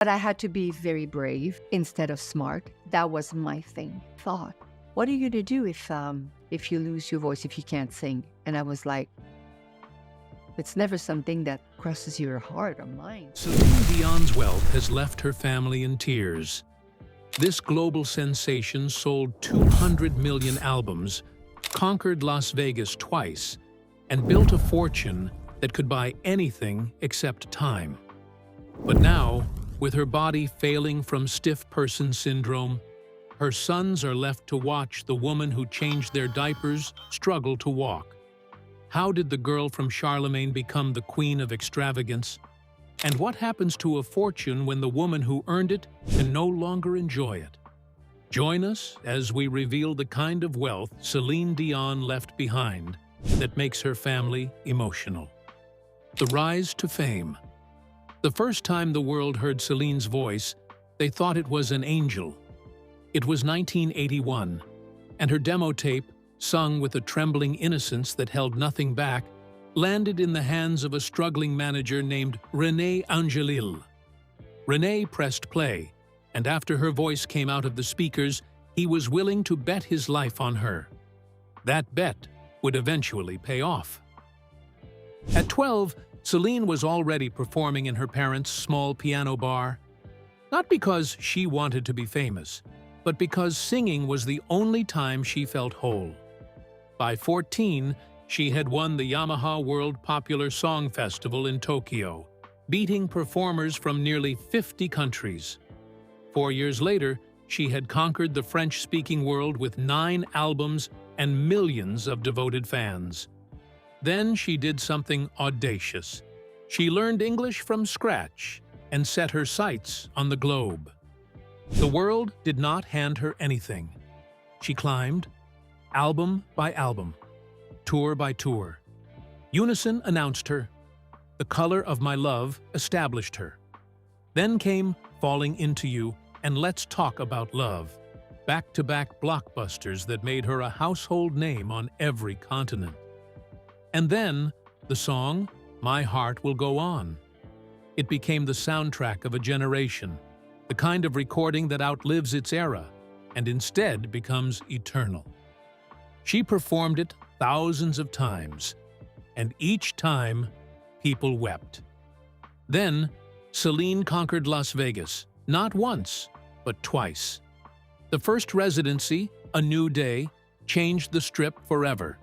But I had to be very brave instead of smart. That was my thing. Thought, what are you gonna do if you lose your voice, if you can't sing? And I was like, it's never something that crosses your heart or mind. Celine Dion's wealth has left her family in tears. This global sensation sold 200 million albums, conquered Las Vegas twice, and built a fortune that could buy anything except time. But now, with her body failing from stiff person syndrome, her sons are left to watch the woman who changed their diapers struggle to walk. How did the girl from Charlemagne become the queen of extravagance? And what happens to a fortune when the woman who earned it can no longer enjoy it? Join us as we reveal the kind of wealth Celine Dion left behind that makes her family emotional. The rise to fame. The first time the world heard Celine's voice, they thought it was an angel. It was 1981, and her demo tape, sung with a trembling innocence that held nothing back, landed in the hands of a struggling manager named René Angelil. René pressed play, and after her voice came out of the speakers, he was willing to bet his life on her. That bet would eventually pay off. At 12, Celine was already performing in her parents' small piano bar. Not because she wanted to be famous, but because singing was the only time she felt whole. By 14, she had won the Yamaha World Popular Song Festival in Tokyo, beating performers from nearly 50 countries. 4 years later, she had conquered the French-speaking world with 9 albums and millions of devoted fans. Then she did something audacious. She learned English from scratch and set her sights on the globe. The world did not hand her anything. She climbed, album by album, tour by tour. Unison announced her. The Color of My Love established her. Then came Falling Into You and Let's Talk About Love, back-to-back blockbusters that made her a household name on every continent. And then, the song, My Heart Will Go On. It became the soundtrack of a generation, the kind of recording that outlives its era and instead becomes eternal. She performed it thousands of times, and each time, people wept. Then, Celine conquered Las Vegas, not once, but twice. The first residency, A New Day, changed the Strip forever.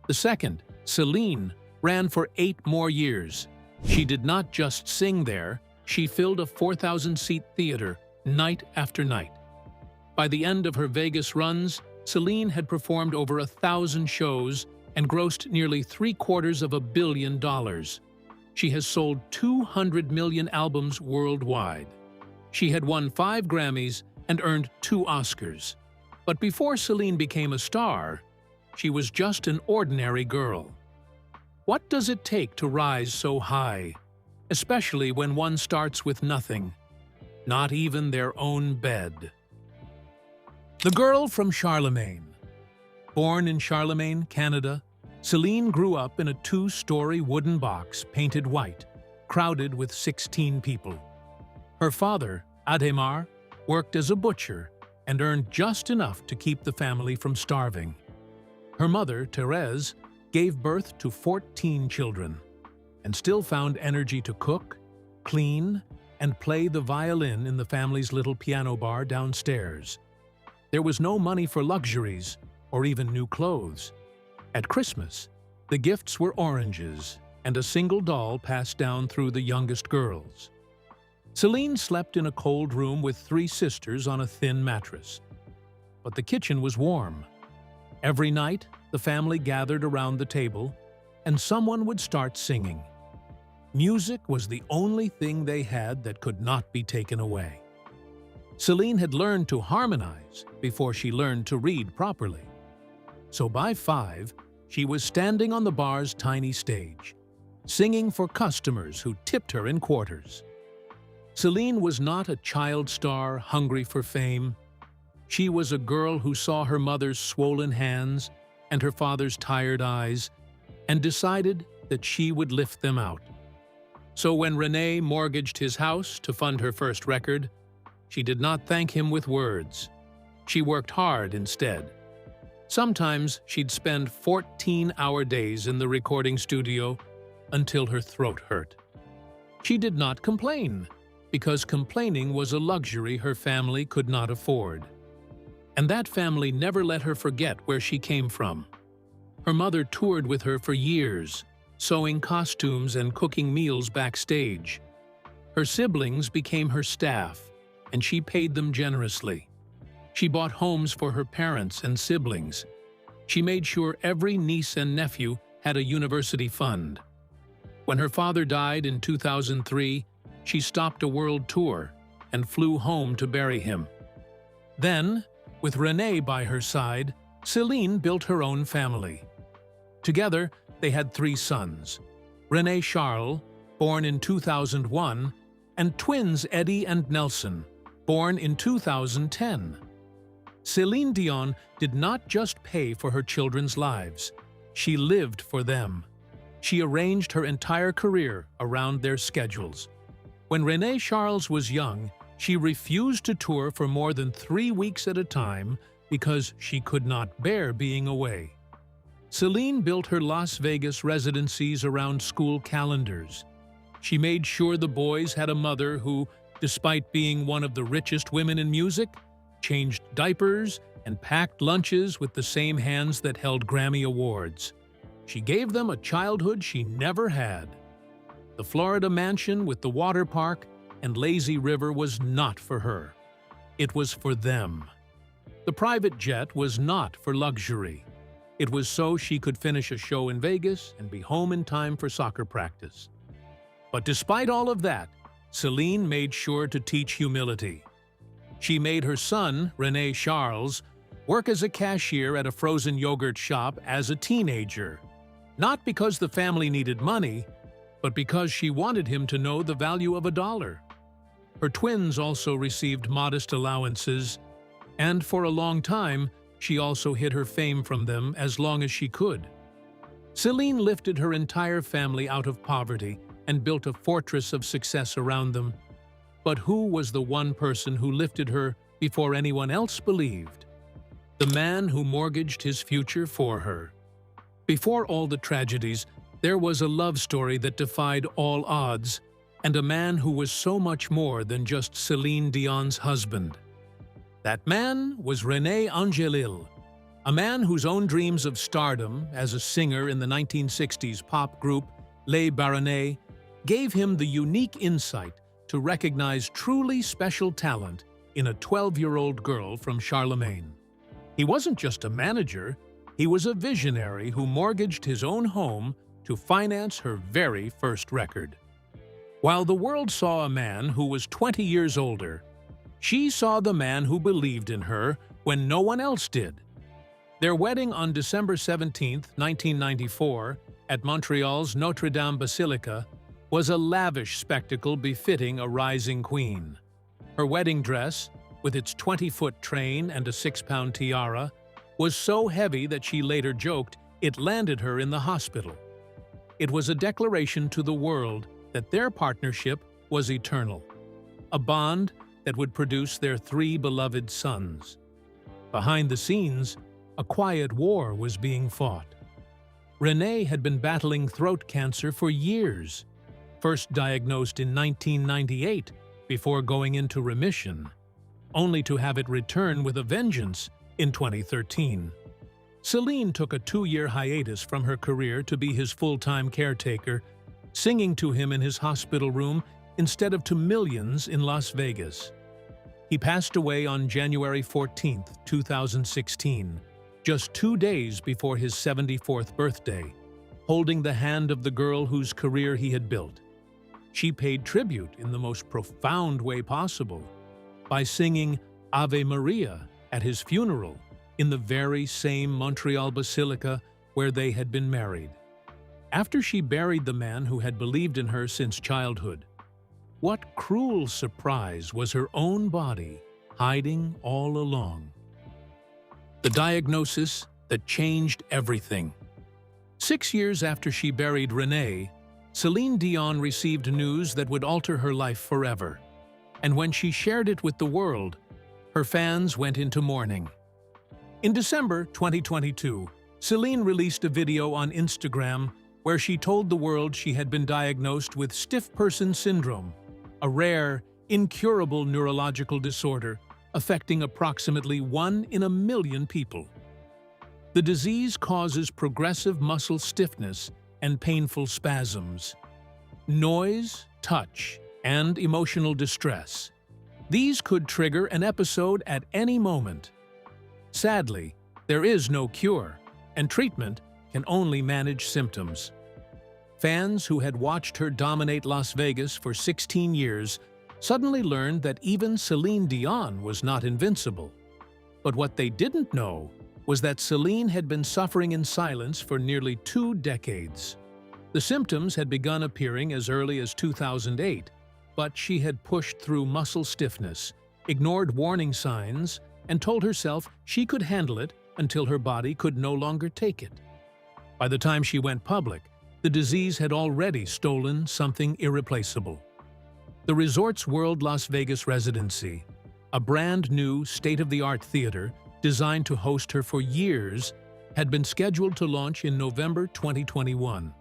The second, Celine, ran for 8 more years. She did not just sing there, she filled a 4,000-seat theater night after night. By the end of her Vegas runs, Celine had performed over 1,000 shows and grossed nearly $750 million. She has sold 200 million albums worldwide. She had won 5 Grammys and earned 2 Oscars. But before Celine became a star, she was just an ordinary girl. What does it take to rise so high, especially when one starts with nothing, not even their own bed? The girl from Charlemagne. Born in Charlemagne, Canada, Celine grew up in a 2-story wooden box painted white, crowded with 16 people. Her father, Adhémar, worked as a butcher and earned just enough to keep the family from starving. Her mother, Thérèse, gave birth to 14 children and still found energy to cook, clean, and play the violin in the family's little piano bar downstairs. There was no money for luxuries or even new clothes. At Christmas, the gifts were oranges and a single doll passed down through the youngest girls. Celine slept in a cold room with 3 sisters on a thin mattress. But the kitchen was warm. Every night, the family gathered around the table, and someone would start singing. Music was the only thing they had that could not be taken away. Celine had learned to harmonize before she learned to read properly. So by 5, she was standing on the bar's tiny stage, singing for customers who tipped her in quarters. Celine was not a child star hungry for fame. She was a girl who saw her mother's swollen hands and her father's tired eyes and decided that she would lift them out. So when Renee mortgaged his house to fund her first record, she did not thank him with words. She worked hard instead. Sometimes she'd spend 14-hour days in the recording studio until her throat hurt. She did not complain, because complaining was a luxury her family could not afford. And that family never let her forget where she came from. Her mother toured with her for years, sewing costumes and cooking meals backstage. Her siblings became her staff, and she paid them generously. She bought homes for her parents and siblings. She made sure every niece and nephew had a university fund. When her father died in 2003, she stopped a world tour and flew home to bury him. Then, with Renee by her side, Celine built her own family. Together, they had 3 sons: Renee Charles, born in 2001, and twins Eddie and Nelson, born in 2010. Celine Dion did not just pay for her children's lives, she lived for them. She arranged her entire career around their schedules. When Renee Charles was young, she refused to tour for more than 3 weeks at a time because she could not bear being away. Celine built her Las Vegas residencies around school calendars. She made sure the boys had a mother who, despite being one of the richest women in music, changed diapers and packed lunches with the same hands that held Grammy Awards. She gave them a childhood she never had. The Florida mansion with the water park and lazy river was not for her. It was for them. The private jet was not for luxury. It was so she could finish a show in Vegas and be home in time for soccer practice. But despite all of that, Celine made sure to teach humility. She made her son, Renee Charles, work as a cashier at a frozen yogurt shop as a teenager, not because the family needed money, but because she wanted him to know the value of $1. Her twins also received modest allowances, and for a long time, she also hid her fame from them as long as she could. Celine lifted her entire family out of poverty and built a fortress of success around them. But who was the one person who lifted her before anyone else believed? The man who mortgaged his future for her. Before all the tragedies, there was a love story that defied all odds, and a man who was so much more than just Celine Dion's husband. That man was René Angelil, a man whose own dreams of stardom as a singer in the 1960s pop group Les Baronets gave him the unique insight to recognize truly special talent in a 12-year-old girl from Charlemagne. He wasn't just a manager, he was a visionary who mortgaged his own home to finance her very first record. While the world saw a man who was 20 years older, she saw the man who believed in her when no one else did. Their wedding on December 17, 1994, at Montreal's Notre Dame Basilica, was a lavish spectacle befitting a rising queen. Her wedding dress, with its 20-foot train and a 6-pound tiara, was so heavy that she later joked it landed her in the hospital. It was a declaration to the world that their partnership was eternal, a bond that would produce their 3 beloved sons. Behind the scenes, a quiet war was being fought. Renee had been battling throat cancer for years, first diagnosed in 1998 before going into remission, only to have it return with a vengeance in 2013. Celine took a 2-year hiatus from her career to be his full-time caretaker, singing to him in his hospital room instead of to millions in Las Vegas. He passed away on January 14, 2016, just 2 days before his 74th birthday, holding the hand of the girl whose career he had built. She paid tribute in the most profound way possible by singing Ave Maria at his funeral in the very same Montreal Basilica where they had been married. After she buried the man who had believed in her since childhood, what cruel surprise was her own body hiding all along? The diagnosis that changed everything. 6 years after she buried Renee, Celine Dion received news that would alter her life forever. And when she shared it with the world, her fans went into mourning. In December 2022, Celine released a video on Instagram where she told the world she had been diagnosed with stiff person syndrome, a rare, incurable neurological disorder affecting approximately 1 in a million people. The disease causes progressive muscle stiffness and painful spasms, noise, touch, and emotional distress. These could trigger an episode at any moment. Sadly, there is no cure, and treatment can only manage symptoms. Fans who had watched her dominate Las Vegas for 16 years suddenly learned that even Celine Dion was not invincible. But what they didn't know was that Celine had been suffering in silence for nearly 2 decades. The symptoms had begun appearing as early as 2008, but she had pushed through muscle stiffness, ignored warning signs, and told herself she could handle it until her body could no longer take it. By the time she went public, the disease had already stolen something irreplaceable. The Resorts World Las Vegas residency, a brand-new, state-of-the-art theater designed to host her for years, had been scheduled to launch in November 2021.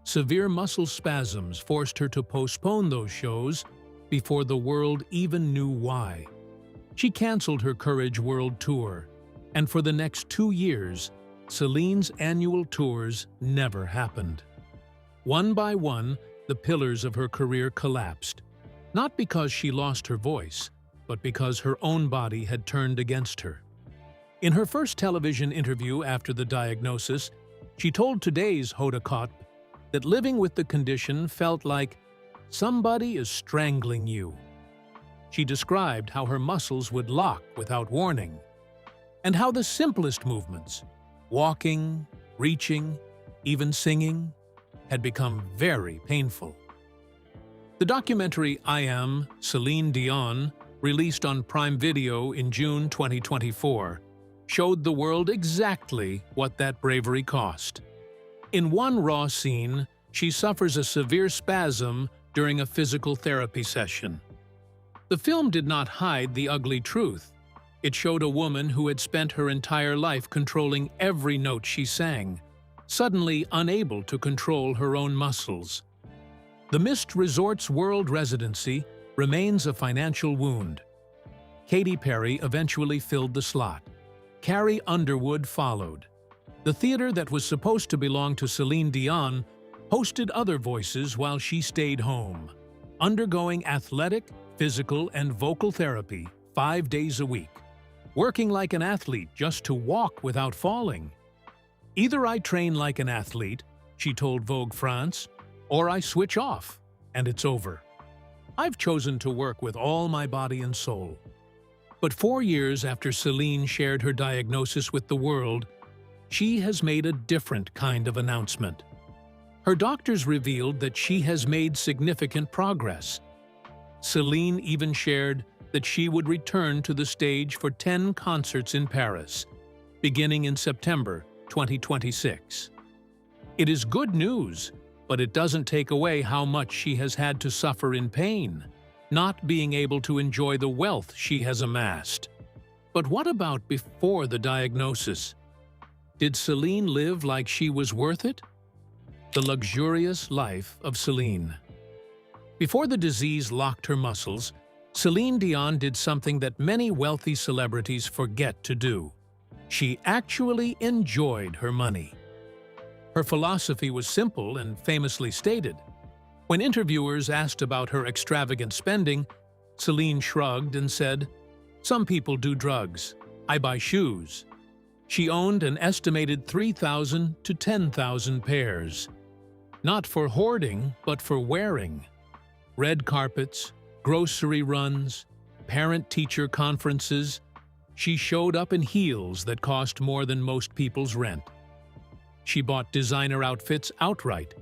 Severe muscle spasms forced her to postpone those shows before the world even knew why. She canceled her Courage World Tour, and for the next 2 years, Celine's annual tours never happened. One by one, the pillars of her career collapsed, not because she lost her voice, but because her own body had turned against her. In her first television interview after the diagnosis, she told today's Hoda Kotb that living with the condition felt like somebody is strangling you. She described how her muscles would lock without warning, and how the simplest movements, walking, reaching, even singing, had become very painful. The documentary I Am, Celine Dion, released on Prime Video in June 2024, showed the world exactly what that bravery cost. In one raw scene, she suffers a severe spasm during a physical therapy session. The film did not hide the ugly truth. It showed a woman who had spent her entire life controlling every note she sang, suddenly unable to control her own muscles. The missed Resorts World residency remains a financial wound. Katy Perry eventually filled the slot. Carrie Underwood followed. The theater that was supposed to belong to Celine Dion hosted other voices while she stayed home, undergoing athletic, physical, and vocal therapy 5 days a week, working like an athlete just to walk without falling. "Either I train like an athlete," she told Vogue France, "or I switch off, and it's over. I've chosen to work with all my body and soul." But 4 years after Celine shared her diagnosis with the world, she has made a different kind of announcement. Her doctors revealed that she has made significant progress. Celine even shared that she would return to the stage for 10 concerts in Paris, beginning in September 2026. It is good news, but it doesn't take away how much she has had to suffer in pain, not being able to enjoy the wealth she has amassed. But what about before the diagnosis? Did Celine live like she was worth it? The luxurious life of Celine. Before the disease locked her muscles, Celine Dion did something that many wealthy celebrities forget to do. She actually enjoyed her money. Her philosophy was simple and famously stated. When interviewers asked about her extravagant spending, Celine shrugged and said, "Some people do drugs. I buy shoes." She owned an estimated 3,000 to 10,000 pairs. Not for hoarding, but for wearing. Red carpets, grocery runs, parent-teacher conferences. She showed up in heels that cost more than most people's rent. She bought designer outfits outright,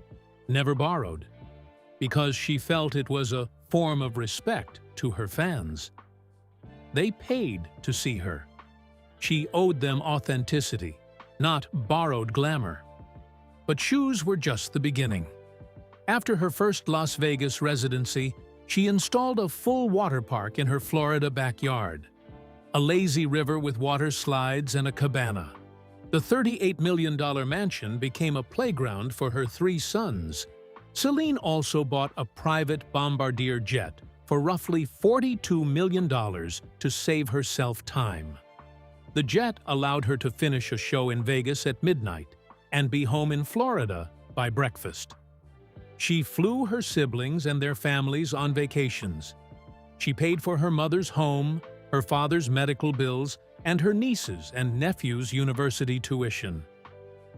never borrowed, because she felt it was a form of respect to her fans. They paid to see her. She owed them authenticity, not borrowed glamour. But shoes were just the beginning. After her first Las Vegas residency, she installed a full water park in her Florida backyard, a lazy river with water slides and a cabana. The $38 million mansion became a playground for her 3 sons. Celine also bought a private bombardier jet for roughly $42 million to save herself time. The jet allowed her to finish a show in Vegas at midnight and be home in Florida by breakfast. She flew her siblings and their families on vacations. She paid for her mother's home, her father's medical bills, and her nieces' and nephews' university tuition.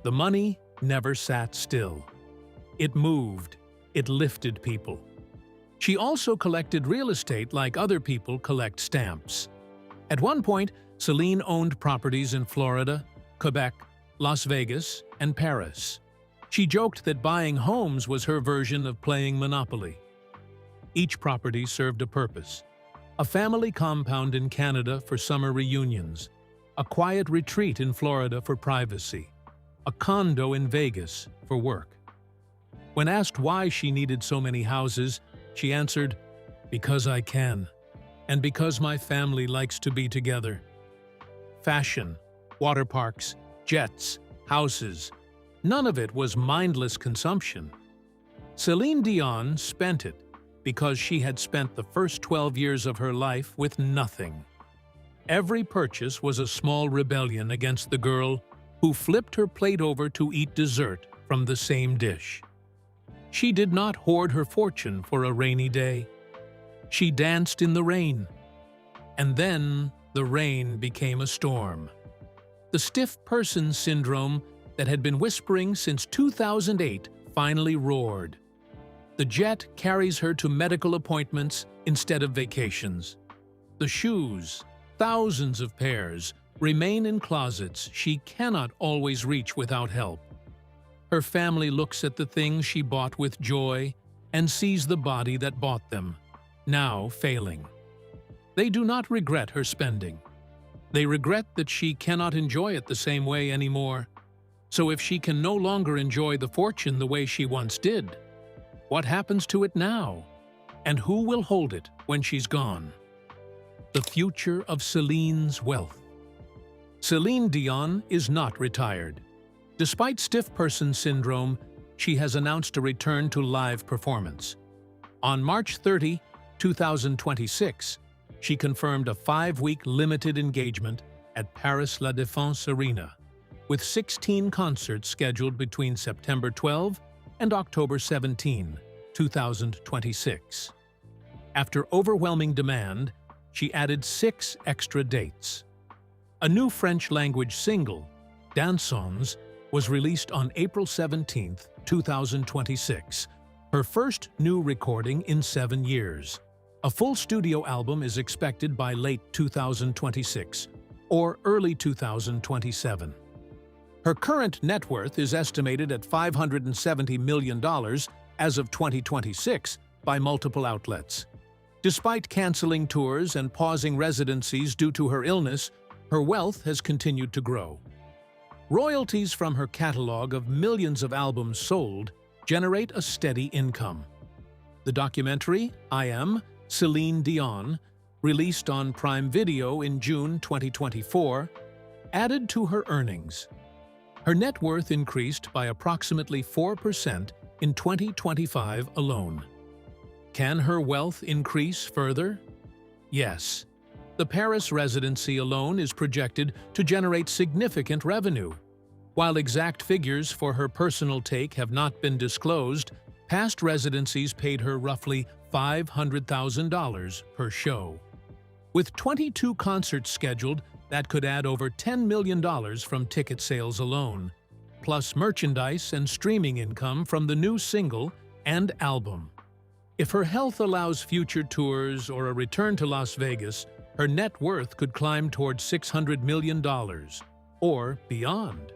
The money never sat still. It moved. It lifted people. She also collected real estate like other people collect stamps. At one point, Celine owned properties in Florida, Quebec, Las Vegas, and Paris. She joked that buying homes was her version of playing Monopoly. Each property served a purpose: a family compound in Canada for summer reunions, a quiet retreat in Florida for privacy, a condo in Vegas for work. When asked why she needed so many houses, she answered, "Because I can, and because my family likes to be together." Fashion, water parks, jets, houses, none of it was mindless consumption. Celine Dion spent it because she had spent the first 12 years of her life with nothing. Every purchase was a small rebellion against the girl who flipped her plate over to eat dessert from the same dish. She did not hoard her fortune for a rainy day. She danced in the rain. And then the rain became a storm. The stiff person syndrome that had been whispering since 2008 finally roared. The jet carries her to medical appointments instead of vacations. The shoes, thousands of pairs, remain in closets she cannot always reach without help. Her family looks at the things she bought with joy and sees the body that bought them, now failing. They do not regret her spending. They regret that she cannot enjoy it the same way anymore. So if she can no longer enjoy the fortune the way she once did, what happens to it now? And who will hold it when she's gone? The future of Celine's wealth. Celine Dion is not retired. Despite stiff person syndrome, she has announced a return to live performance. On March 30, 2026, she confirmed a 5-week limited engagement at Paris La Défense Arena, with 16 concerts scheduled between September 12 and October 17, 2026. After overwhelming demand, she added 6 extra dates. A new French-language single, Dansons, was released on April 17, 2026, her first new recording in 7 years. A full studio album is expected by late 2026 or early 2027. Her current net worth is estimated at $570 million as of 2026 by multiple outlets. Despite canceling tours and pausing residencies due to her illness, her wealth has continued to grow. Royalties from her catalog of millions of albums sold generate a steady income. The documentary, I Am, Celine Dion, released on Prime Video in June 2024, added to her earnings. Her net worth increased by approximately 4% in 2025 alone. Can her wealth increase further? Yes. The Paris residency alone is projected to generate significant revenue. While exact figures for her personal take have not been disclosed, past residencies paid her roughly $500,000 per show. With 22 concerts scheduled, that could add over $10 million from ticket sales alone, plus merchandise and streaming income from the new single and album. If her health allows future tours or a return to Las Vegas, her net worth could climb towards $600 million, or beyond.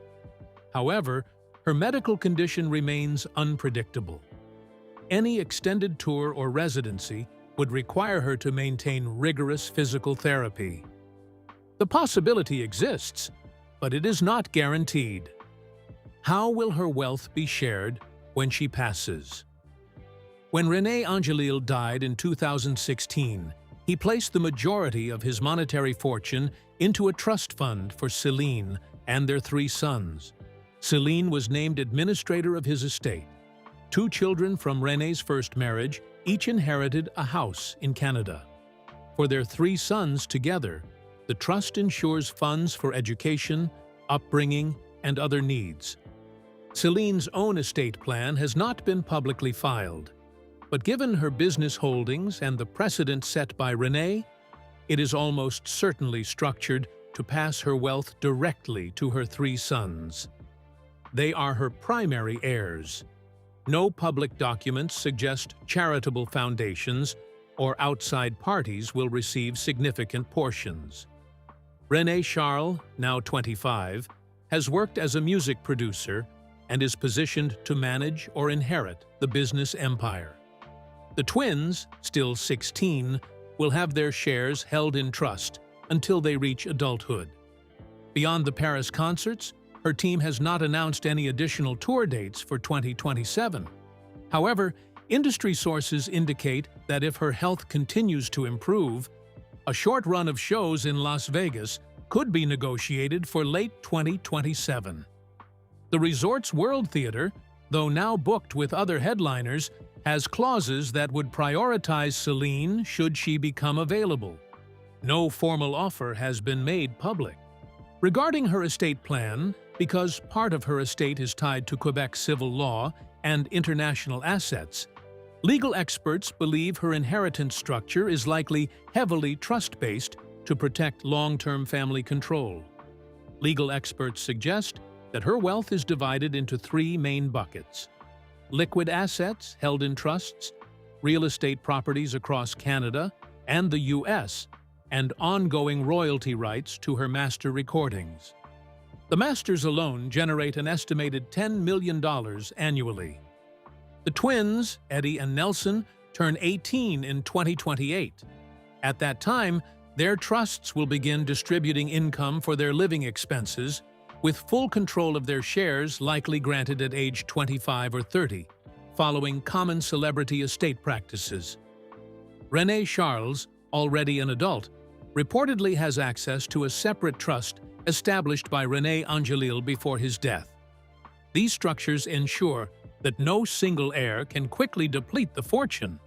However, her medical condition remains unpredictable. Any extended tour or residency would require her to maintain rigorous physical therapy. The possibility exists, but it is not guaranteed. How will her wealth be shared when she passes? When René Angelil died in 2016, he placed the majority of his monetary fortune into a trust fund for Céline and their 3 sons. Céline was named administrator of his estate. 2 children from René's first marriage each inherited a house in Canada. For their 3 sons together, the trust ensures funds for education, upbringing, and other needs. Céline's own estate plan has not been publicly filed, but given her business holdings and the precedent set by René, it is almost certainly structured to pass her wealth directly to her 3 sons. They are her primary heirs. No public documents suggest charitable foundations or outside parties will receive significant portions. René Charles, now 25, has worked as a music producer and is positioned to manage or inherit the business empire. The twins, still 16, will have their shares held in trust until they reach adulthood. Beyond the Paris concerts, her team has not announced any additional tour dates for 2027. However, industry sources indicate that if her health continues to improve, a short run of shows in Las Vegas could be negotiated for late 2027. The resort's World Theater, though now booked with other headliners, has clauses that would prioritize Céline should she become available. No formal offer has been made public. Regarding her estate plan, because part of her estate is tied to Quebec civil law and international assets, legal experts believe her inheritance structure is likely heavily trust-based to protect long-term family control. Legal experts suggest that her wealth is divided into 3 main buckets: liquid assets held in trusts, real estate properties across Canada and the U.S., and ongoing royalty rights to her master recordings. The masters alone generate an estimated $10 million annually. The twins, Eddie and Nelson, turn 18 in 2028. At that time, their trusts will begin distributing income for their living expenses, with full control of their shares likely granted at age 25 or 30, following common celebrity estate practices. René Charles, already an adult, reportedly has access to a separate trust established by René Angelil before his death. These structures ensure that no single heir can quickly deplete the fortune,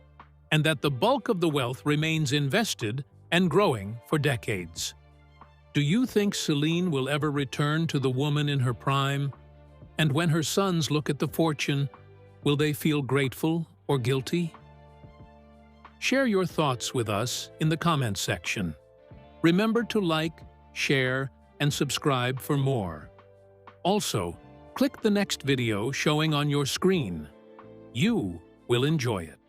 and that the bulk of the wealth remains invested and growing for decades. Do you think Céline will ever return to the woman in her prime? And when her sons look at the fortune, will they feel grateful or guilty? Share your thoughts with us in the comments section. Remember to like, share, and subscribe for more. Also, click the next video showing on your screen. You will enjoy it.